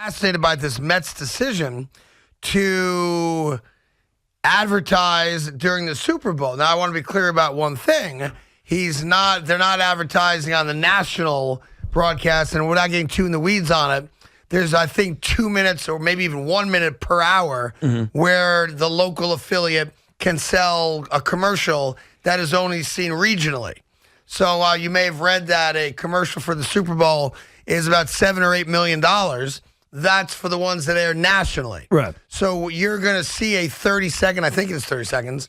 fascinated by this Mets decision to advertise during the Super Bowl. Now, I want to be clear about one thing. They're not advertising on the national broadcast, and we're not getting too in the weeds on it. There's, I think, 2 minutes or maybe even 1 minute per hour where the local affiliate can sell a commercial that is only seen regionally. So you may have read that a commercial for the Super Bowl is about $7 or $8 million. That's for the ones that air nationally. Right. So you're going to see a 30-second, I think it's 30 seconds,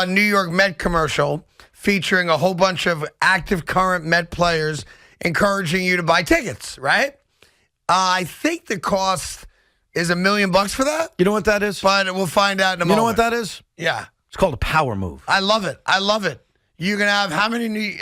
New York Met commercial featuring a whole bunch of active current Met players encouraging you to buy tickets, right? I think the cost is $1 million for that. You know what that is? But we'll find out in a moment. You know what that is? Yeah. It's called a power move. I love it. I love it. You're going to have how many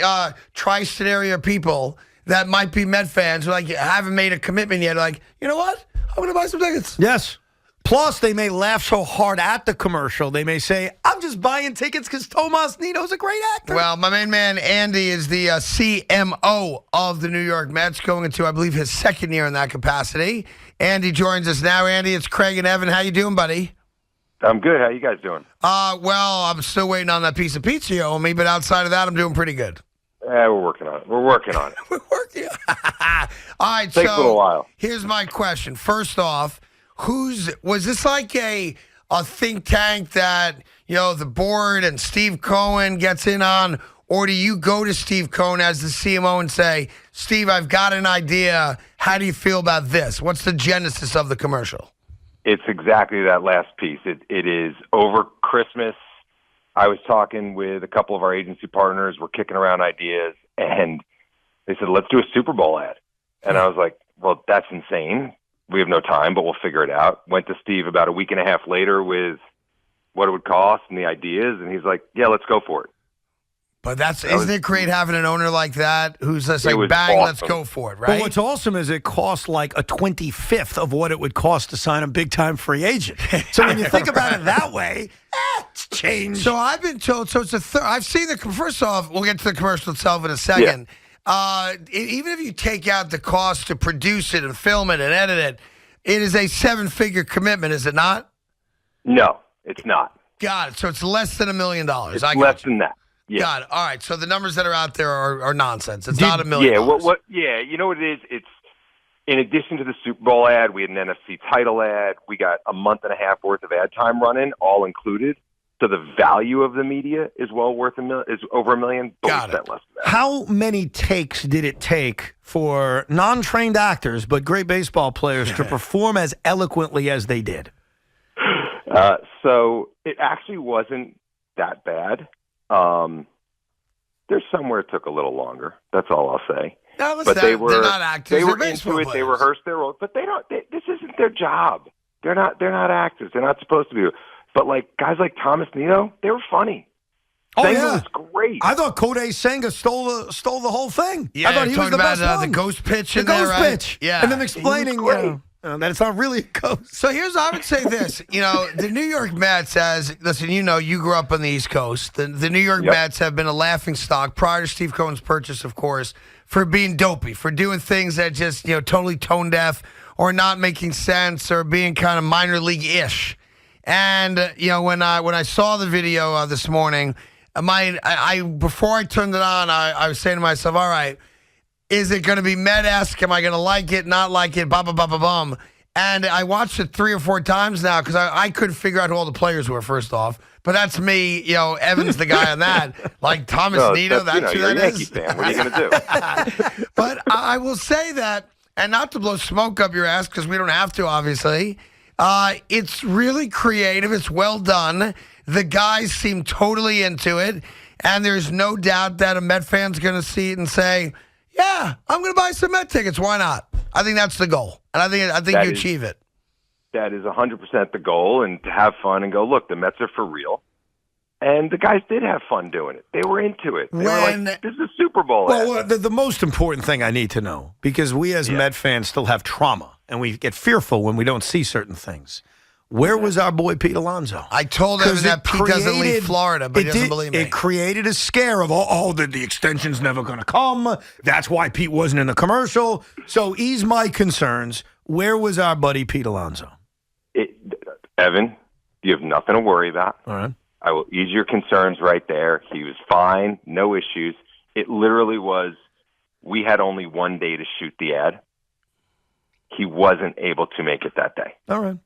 tri-state area people that might be Met fans who haven't made a commitment yet? Like, you know what? I'm going to buy some tickets. Yes. Plus, they may laugh so hard at the commercial, they may say, I'm just buying tickets because Tomas Nido's a great actor. Well, my main man, Andy, is the CMO of the New York Mets, going into, I believe, his second year in that capacity. Andy joins us now. Andy, it's Craig and Evan. How you doing, buddy? I'm good. How you guys doing? Well, I'm still waiting on that piece of pizza you owe me, but outside of that, I'm doing pretty good. We're working on it. We're working on it. We're working. All right, Takes a little while. Here's my question. First off, was this like a think tank that, the board and Steve Cohen gets in on, or do you go to Steve Cohen as the CMO and say, Steve, I've got an idea. How do you feel about this? What's the genesis of the commercial? It's exactly that last piece. It is over Christmas. I was talking with a couple of our agency partners. We're kicking around ideas, and they said, let's do a Super Bowl ad. And I was like, well, that's insane. We have no time, but we'll figure it out. Went to Steve about a week and a half later with what it would cost and the ideas, and he's like, yeah, let's go for it. But isn't it great having an owner like that who's just like, bang, awesome. Let's go for it, right? But what's awesome is it costs like a 25th of what it would cost to sign a big-time free agent. So when you think about it that way, it's changed. So I've been told, so it's I've seen first off, we'll get to the commercial itself in a second. Yeah. Even if you take out the cost to produce it and film it and edit it, it is a 7-figure commitment, is it not? No, it's not. Got it. So it's less than $1 million. It's less than that. Yeah. Got it. All right. So the numbers that are out there are nonsense. It's not $1 million. Yeah. Yeah. You know what it is? It's in addition to the Super Bowl ad, we had an NFC title ad. We got a month and a half worth of ad time running, all included. So the value of the media is well worth is over $1 million. But Got we spent less than that. How many takes did it take for non-trained actors but great baseball players to perform as eloquently as they did? So it actually wasn't that bad. There's somewhere it took a little longer. That's all I'll say. No, but they're not actors. They were they're into it. players. They rehearsed their roles, but this isn't their job. They're not actors. They're not supposed to be. But guys like Thomas Nido, they were funny. Oh, Senga yeah. was great. I thought Kodai Senga stole the whole thing. Yeah, I thought he was the best one. The ghost pitch the in there, ghost right? pitch. Yeah. And then explaining that it's not really a ghost. So I would say this. The New York Mets, listen, you grew up on the East Coast. The New York Mets have been a laughingstock prior to Steve Cohen's purchase, of course, for being dopey, for doing things that just, totally tone deaf or not making sense or being kind of minor league-ish. And, when I saw the video this morning, before I turned it on, I was saying to myself, all right, is it going to be Met-esque? Am I going to like it, not like it, bum? And I watched it 3 or 4 times now because I couldn't figure out who all the players were, first off. But that's me, Evan's the guy on that. Like Thomas Nido, that's who you're that a Yankee is. Fan. What are you going to do? But I will say that, and not to blow smoke up your ass because we don't have to, obviously, it's really creative. It's well done. The guys seem totally into it. And there's no doubt that a Met fan's going to see it and say, yeah, I'm going to buy some Met tickets. Why not? I think that's the goal. And I think you achieve it. That is 100% the goal, and to have fun and go, look, the Mets are for real. And the guys did have fun doing it. They were into it. They were like, this is a Super Bowl. Well, the most important thing I need to know, because we as Met fans still have trauma, and we get fearful when we don't see certain things. Where was our boy Pete Alonso? I told him that Pete doesn't leave Florida, but he doesn't believe me. It created a scare of, the extension's never going to come. That's why Pete wasn't in the commercial. So ease my concerns. Where was our buddy Pete Alonso? Evan, you have nothing to worry about. All right. I will ease your concerns right there. He was fine, no issues. It literally was, we had only one day to shoot the ad. He wasn't able to make it that day. All right.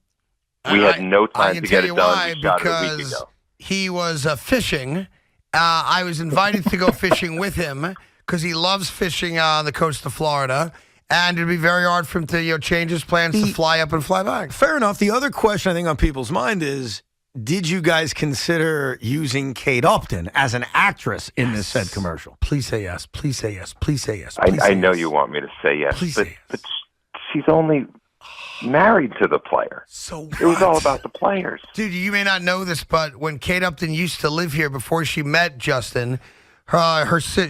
We had no time I can to tell get you it done. why, We shot it a week because ago. he was fishing. I was invited to go fishing with him because he loves fishing on the coast of Florida, and it'd be very hard for him to change his plans to fly up and fly back. Fair enough. The other question I think on people's mind is, did you guys consider using Kate Upton as an actress in this said commercial? Please say yes. Please say yes. Please say yes. I know you want me to say yes, Please but, say yes. but she's only married to the player. So It was all what? about the players. Dude, you may not know this, but when Kate Upton used to live here before she met Justin,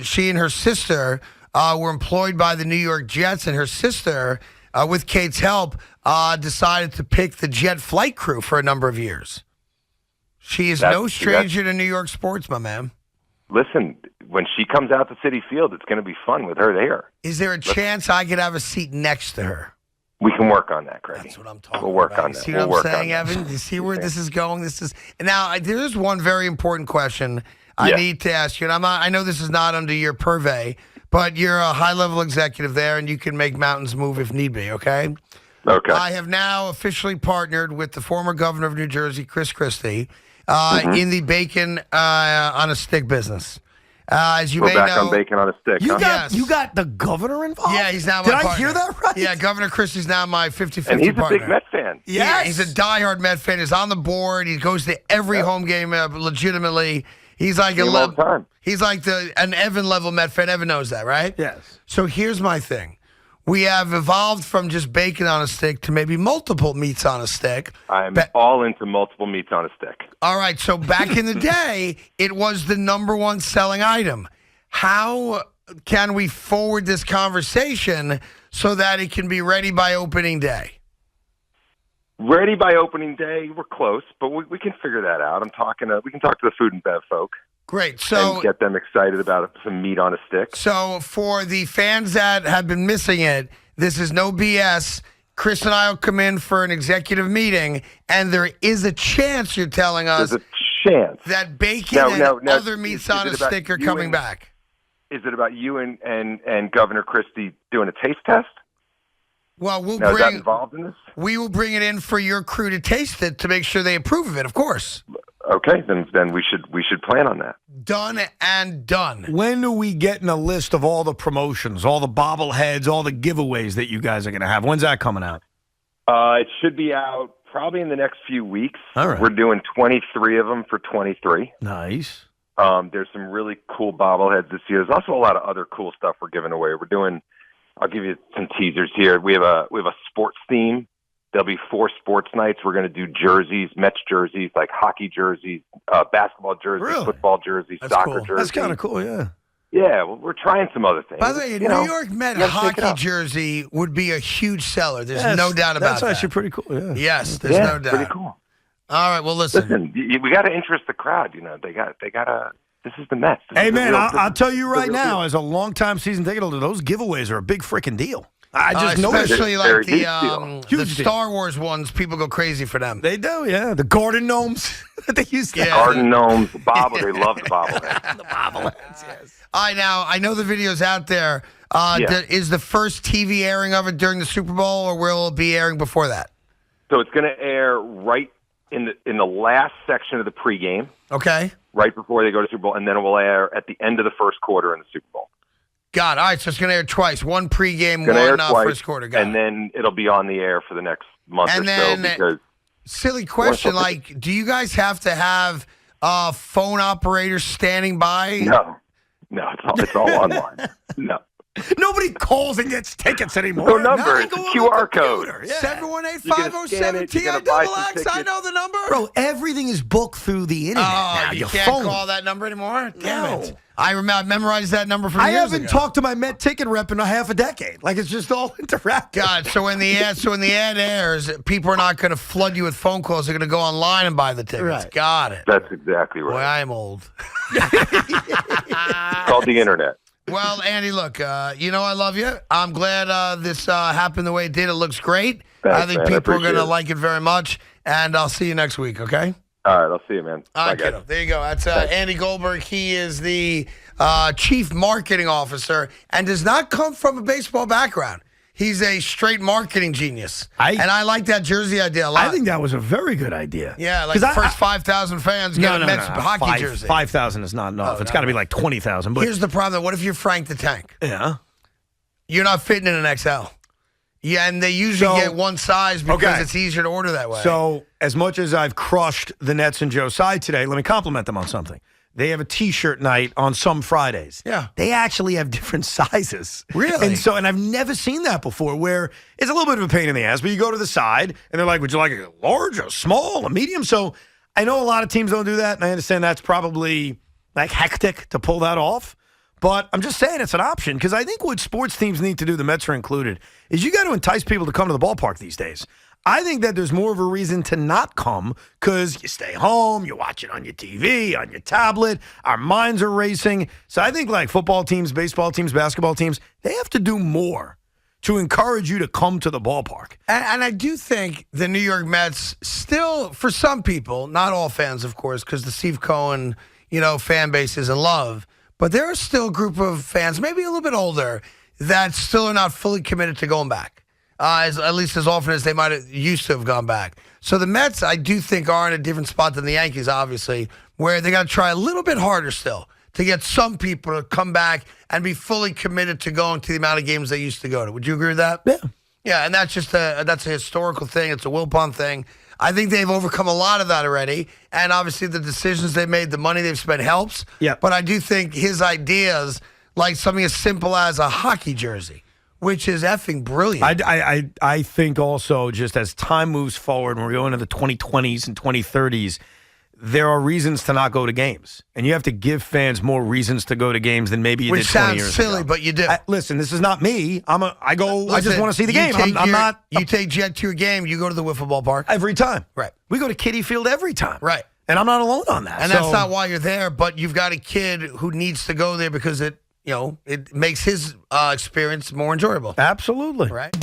she and her sister were employed by the New York Jets, and her sister, with Kate's help, decided to pick the Jet flight crew for a number of years. She is no stranger to New York sports, my man. Listen, when she comes out to Citi Field, it's going to be fun with her there. Is there a chance I could have a seat next to her? We can work on that, Craig. That's what I'm talking We'll work about. on You that. see We'll what I'm work saying, on that. Evan? You see where this is going? Now, there is one very important question I Yeah. need to ask you, and I know this is not under your purvey, but you're a high-level executive there, and you can make mountains move if need be, okay? Okay. I have now officially partnered with the former governor of New Jersey, Chris Christie, Mm-hmm. in the bacon on a stick business. As you We're may back know, on bacon on a stick, huh? Yes. You got the governor involved? yeah, he's now my Did I partner. hear that right? Yeah, Governor Christie's now my 50-50 And he's a partner. big Met fan. Yeah, he's a diehard Met fan. He's on the board. He goes to every home game legitimately. He's like See him all the time. He's like an Evan level Met fan. Evan knows that, right? Yes. So here's my thing. We have evolved from just bacon on a stick to maybe multiple meats on a stick. I'm all into multiple meats on a stick. All right, so back in the day, it was the number one selling item. How can we forward this conversation so that it can be ready by opening day? Ready by opening day, we're close, but we can figure that out. We can talk to the food and bev folk Great. So and get them excited about some meat on a stick. So for the fans that have been missing it, this is no BS. Chris and I will come in for an executive meeting, and there is a chance, you're telling us, There's a chance. that bacon Now, and other meats is on it a about stick are you coming and- back. Is it about you and Governor Christie doing a taste test? Well, Now, is that involved in this? we will bring it in for your crew to taste it to make sure they approve of it, of course. Okay, then we should plan on that. Done and done. When are we getting a list of all the promotions, all the bobbleheads, all the giveaways that you guys are going to have? When's that coming out? It should be out probably in the next few weeks. All right. We're doing 23 of them for 23. Nice. There's some really cool bobbleheads this year. There's also a lot of other cool stuff we're giving away. We're doing. I'll give you some teasers here. We have a sports theme. There'll be 4 sports nights. We're going to do jerseys, Mets jerseys, like hockey jerseys, basketball jerseys, Really? football jerseys, That's soccer cool. jerseys. That's kind of cool, yeah. Yeah, well, we're trying some other things. By the way, a You know, New York Met you gotta shake it hockey up. jersey would be a huge seller. There's Yes, no doubt about that's that. That's actually pretty cool, yeah. Yes, there's Yeah, no doubt. pretty cool. All right, well, listen. Listen, we got to interest the crowd. You know, they got to. This is the Mets. This Hey, is the man, real- I'll tell you this is right the real now, deal. as a longtime season ticket holder, those giveaways are a big freaking deal. I just noticed it. especially They're like a huge deal. the Huge deal. Star Wars ones, people go crazy for them. They do, yeah. The garden gnomes that they used to Yeah. have. Garden gnomes, bobble. They love the bobblehead. The bobbleheads, yes. All right, now I know the video's out there. Yeah. Is the first TV airing of it during the Super Bowl, or will it be airing before that? So it's going to air right in the last section of the pregame, Okay. right before they go to Super Bowl, and then it will air at the end of the first quarter in the Super Bowl. Got it. All right, so it's going to air twice. One pregame, Gonna air one twice, first quarter. Got and it. then it'll be on the air for the next month And or so then- because Silly question, like, do you guys have to have phone operators standing by? no, it's all online. No, Nobody calls and gets tickets anymore. no number. Now they It's a go on the QR code. computer, yeah. 718-507-TIXX. You're gonna buy some tickets. I know the number. Bro, everything is booked through the internet now. you Your can't phone. call that number anymore? Damn No. it. I memorized that number from I years haven't ago. talked to my Met ticket rep in a half a decade. Like, it's just all interactive. God, so when the ad airs, people are not going to flood you with phone calls. They're going to go online and buy the tickets. Right. Got it. That's exactly Boy, right. I'm old. It's called the internet. Well, Andy, look, I love you. I'm glad this happened the way it did. It looks great. Thanks, I think man. I people are going to appreciate it. like it very much, and I'll see you next week, okay? All right, I'll see you, man. All Bye, right, guys. kiddo. There you go. That's Andy Goldberg. He is the chief marketing officer and does not come from a baseball background. He's a straight marketing genius. And I like that jersey idea a lot. I think that was a very good idea. Yeah, like the first 5,000 fans get a Mets hockey jersey. 5,000 is not enough. It's got to be like 20,000. But Here's the problem. What if you're Frank the Tank? yeah. You're not fitting in an XL. Yeah, and they usually get one size because it's easier to order that way. So as much as I've crushed the Nets and Joe's side today, let me compliment them on something. They have a T-shirt night on some Fridays. Yeah. They actually have different sizes. Really? And I've never seen that before, where it's a little bit of a pain in the ass, but you go to the side, and they're like, would you like a large, a small, a medium? So I know a lot of teams don't do that, and I understand that's probably like hectic to pull that off. But I'm just saying it's an option, because I think what sports teams need to do, the Mets are included, is you got to entice people to come to the ballpark these days. I think that there's more of a reason to not come because you stay home, you watch it on your TV, on your tablet, our minds are racing. So I think like football teams, baseball teams, basketball teams, they have to do more to encourage you to come to the ballpark. And I do think the New York Mets still, for some people, not all fans, of course, because the Steve Cohen, fan base is in love, but there are still a group of fans, maybe a little bit older, that still are not fully committed to going back. At least as often as they might have used to have gone back. So the Mets, I do think, are in a different spot than the Yankees, obviously, where they got to try a little bit harder still to get some people to come back and be fully committed to going to the amount of games they used to go to. Would you agree with that? Yeah. Yeah, and that's just that's a historical thing. It's a Wilpon thing. I think they've overcome a lot of that already, and obviously the decisions they made, the money they've spent helps. Yeah. But I do think his ideas, like something as simple as a hockey jersey, which is effing brilliant. I think also just as time moves forward and we're going to the 2020s and 2030s, there are reasons to not go to games. And you have to give fans more reasons to go to games than maybe you did 20 years ago. Which sounds silly, but you do. Listen, this is not me. I just want to see the game. You take Jet to your game, you go to the wiffle ball park. Every time. Right. We go to Kiddie Field every time. Right. And I'm not alone on that. And that's not why you're there, but you've got a kid who needs to go there because it makes his experience more enjoyable. Absolutely. Right?